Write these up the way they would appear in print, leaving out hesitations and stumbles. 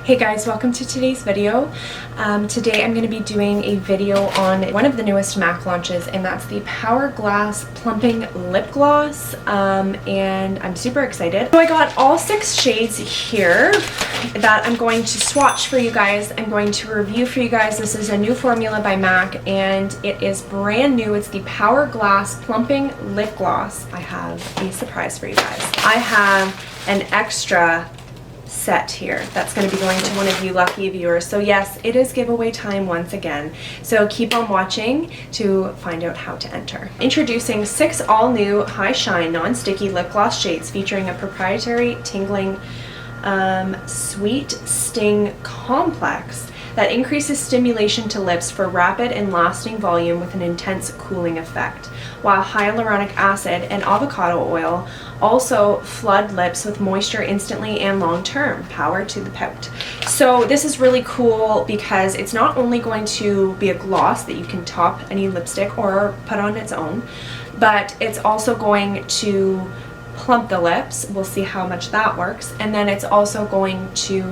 Hey guys, welcome to today's video. Today I'm going to be doing a video on one of the newest MAC launches, and that's the Powerglass Plumping Lipgloss, and I'm super excited. So I got all 6 shades here that I'm going to swatch for you guys. I'm going to review for you guys. This is a new formula by MAC and it is brand new. It's the Powerglass Plumping Lipgloss. I have a surprise for you guys. I have an extra set here that's going to be going to one of you lucky viewers. So yes, it is giveaway time once again, so keep on watching to find out how to enter. Introducing 6 all new high shine non-sticky lip gloss shades featuring a proprietary tingling sweet sting complex that increases stimulation to lips for rapid and lasting volume with an intense cooling effect, while hyaluronic acid and avocado oil also flood lips with moisture instantly and long term. Power to the pout. So this is really cool because it's not only going to be a gloss that you can top any lipstick or put on its own, but it's also going to plump the lips. We'll see how much that works. And then it's also going to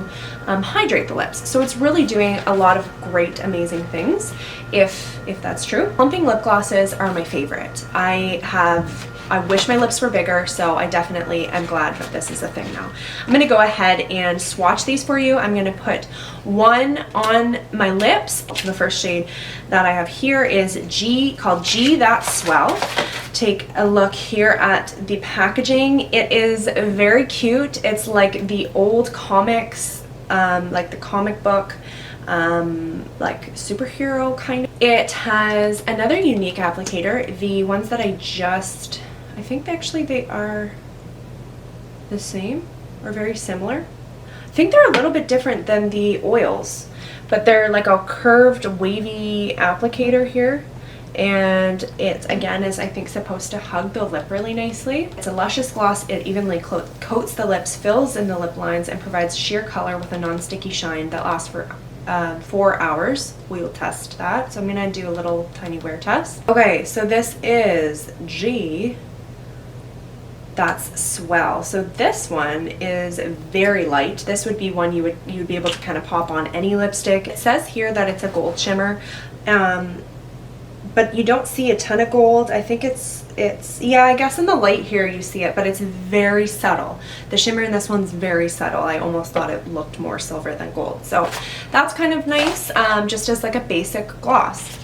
hydrate the lips. So it's really doing a lot of great, amazing things, if that's true. Plumping lip glosses are my favorite. I wish my lips were bigger, so I definitely am glad that this is a thing now. I'm going to go ahead and swatch these for you. I'm going to put one on my lips. The first shade that I have here is called G That's Swell. Take a look here at the packaging. It is very cute. It's like the old comics, like the comic book, like superhero kind of. It has another unique applicator. The ones that I think they are the same or very similar. I think they're a little bit different than the oils, but they're like a curved wavy applicator here. And it again is, I think, supposed to hug the lip really nicely. It's a luscious gloss. It evenly coats the lips, fills in the lip lines, and provides sheer color with a non-sticky shine that lasts for 4 hours. We will test that. So I'm gonna do a little tiny wear test. Okay, so this is G That's Swell. So this one is very light. This would be one you'd be able to kind of pop on any lipstick. It says here that it's a gold shimmer. But you don't see a ton of gold. I think it's yeah, I guess in the light here you see it, but it's very subtle. The shimmer in this one's very subtle. I almost thought it looked more silver than gold. So that's kind of nice, just as like a basic gloss.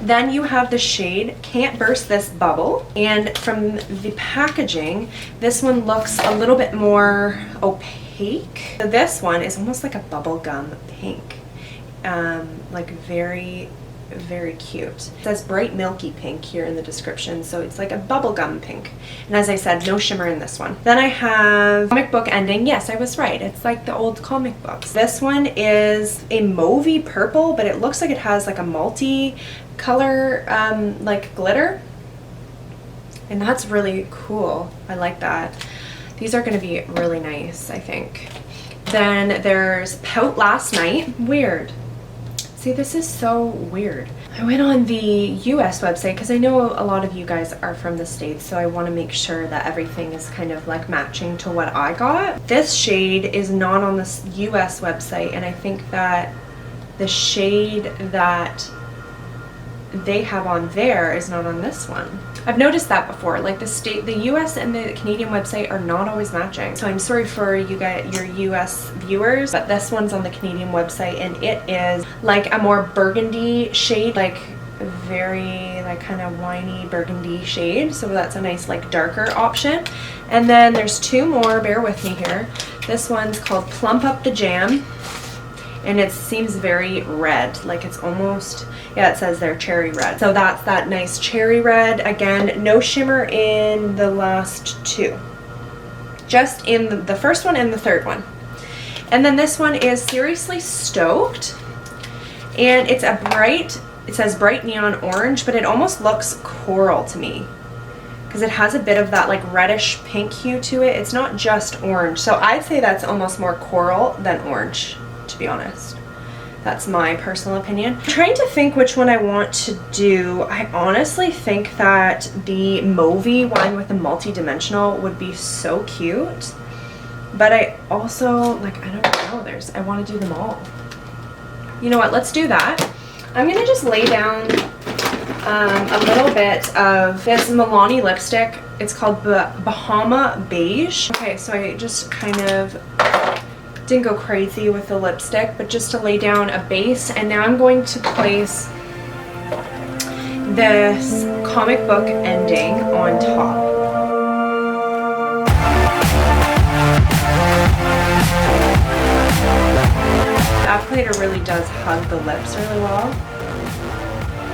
Then you have the shade Can't Burst This Bubble, and from the packaging, this one looks a little bit more opaque. So this one is almost like a bubblegum pink, like very cute. It says bright milky pink here in the description, so it's like a bubblegum pink. And as I said, no shimmer in this one. Then I have comic book ending. Yes, I was right. It's like the old comic books. This one is a mauvey purple, but it looks like it has like a multi-color like glitter. And that's really cool. I like that. These are going to be really nice, I think. Then there's Pout Last Night. Weird. See, this is so weird. I went on the US website because I know a lot of you guys are from the States, so I want to make sure that everything is kind of like matching to what I got. This shade is not on the US website, and I think that the shade that they have on there is not on this one. I've noticed that before, like the US and the Canadian website are not always matching. So I'm sorry for you guys, your US viewers, but this one's on the Canadian website and it is like a more burgundy shade, like very like kind of winey burgundy shade. So that's a nice like darker option. And then there's 2 more, bear with me here. This one's called Plump Up The Jam. And it seems very red, like it's almost, yeah, it says there cherry red. So that's that nice cherry red. Again, no shimmer in the last 2. Just in the first one and the third one. And then this one is Seriously Stoked. And it's it says bright neon orange, but it almost looks coral to me, because it has a bit of that like reddish pink hue to it. It's not just orange. So I'd say that's almost more coral than orange, to be honest. That's my personal opinion. I'm trying to think which one I want to do. I honestly think that the mauvey one with the multi-dimensional would be so cute. but I also, like, I don't know, I want to do them all. You know what, let's do that. I'm gonna just lay down a little bit of this Milani lipstick. It's called Bahama Beige. Okay, so I just kind of didn't go crazy with the lipstick, but just to lay down a base. And now I'm going to place this comic book ending on top. The applicator really does hug the lips really well.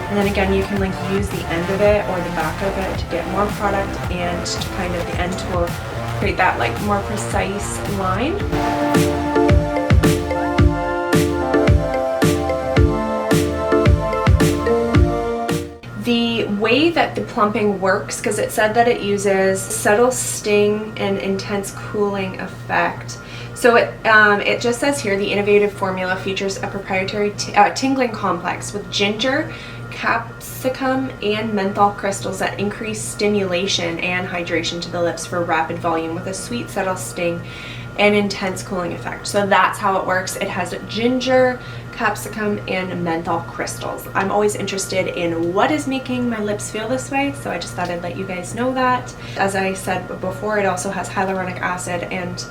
And then again, you can like use the end of it or the back of it to get more product, and to kind of the end will create that like more precise line. The way that the plumping works, because it said that it uses subtle sting and intense cooling effect. So it just says here, the innovative formula features a proprietary tingling complex with ginger, capsicum, and menthol crystals that increase stimulation and hydration to the lips for rapid volume with a sweet, subtle sting and intense cooling effect. So that's how it works. It has ginger, capsicum, and menthol crystals. I'm always interested in what is making my lips feel this way, so I just thought I'd let you guys know that. As I said before, it also has hyaluronic acid and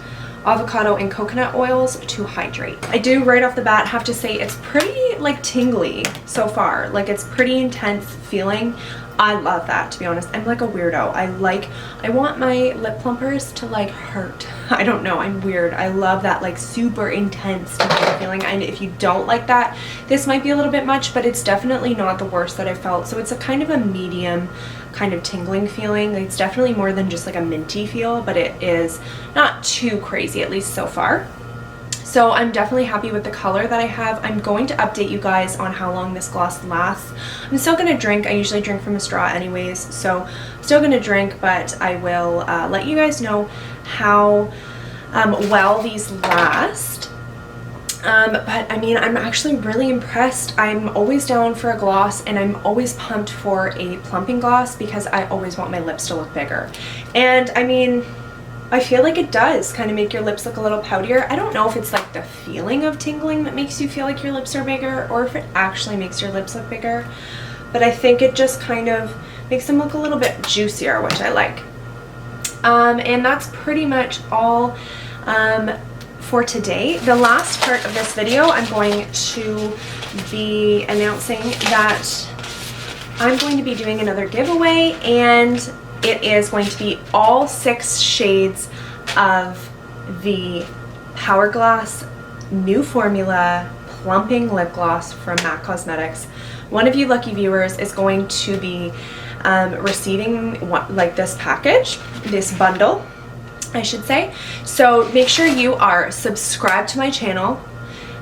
avocado and coconut oils to hydrate. I do right off the bat have to say it's pretty like tingly so far. Like, it's pretty intense feeling. I love that, to be honest. I'm like a weirdo. I want my lip plumpers to like hurt. I don't know, I'm weird. I love that like super intense feeling, and if you don't like that, this might be a little bit much, but it's definitely not the worst that I felt. So it's a kind of a medium kind of tingling feeling. It's definitely more than just like a minty feel, but it is not too crazy, at least so far. So I'm definitely happy with the color that I have. I'm going to update you guys on how long this gloss lasts. I'm still going to drink. I usually drink from a straw anyways, so I'm still going to drink, but I will let you guys know how well these last. But I mean, I'm actually really impressed. I'm always down for a gloss, and I'm always pumped for a plumping gloss because I always want my lips to look bigger. And I mean, I feel like it does kind of make your lips look a little poutier. I don't know if it's like the feeling of tingling that makes you feel like your lips are bigger, or if it actually makes your lips look bigger, but I think it just kind of makes them look a little bit juicier, which I like. And that's pretty much all for today. The last part of this video, I'm going to be announcing that I'm going to be doing another giveaway, and it is going to be all 6 shades of the Powerglass new formula plumping lip gloss from MAC Cosmetics. One of you lucky viewers is going to be receiving like this package, this bundle, I should say. So make sure you are subscribed to my channel.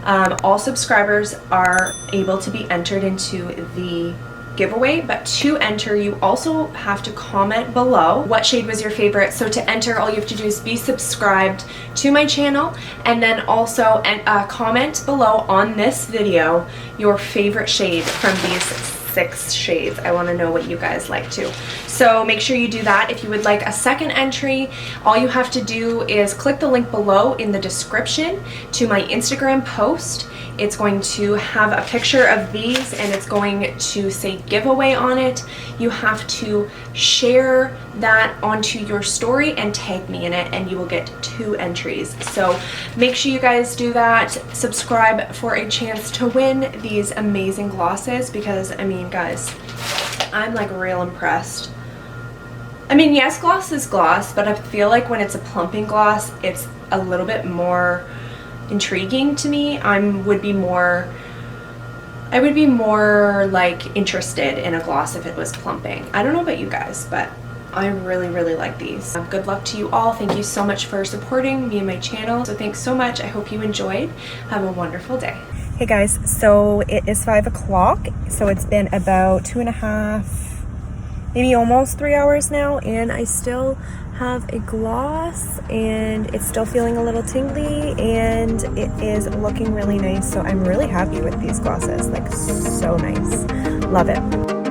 All subscribers are able to be entered into the giveaway, but to enter you also have to comment below what shade was your favorite. So to enter, all you have to do is be subscribed to my channel, and then also comment below on this video your favorite shade from these 6 shades. I want to know what you guys like too. So make sure you do that. If you would like a second entry, all you have to do is click the link below in the description to my Instagram post. It's going to have a picture of these, and it's going to say giveaway on it. You have to share that onto your story and tag me in it, and you will get 2 entries. So make sure you guys do that. Subscribe for a chance to win these amazing glosses, because I mean, guys, I'm like real impressed. I mean, yes, gloss is gloss, but I feel like when it's a plumping gloss, it's a little bit more intriguing to me. I would be more like interested in a gloss if it was plumping. I don't know about you guys, but I really like these. Good luck to you all. Thank you so much for supporting me and my channel. So thanks so much. I hope you enjoyed. Have a wonderful day. Hey guys, so it is 5 o'clock. So it's been about 2.5, maybe almost 3 hours now, and I still have a gloss, and it's still feeling a little tingly, and it is looking really nice. So I'm really happy with these glosses, like so nice. Love it.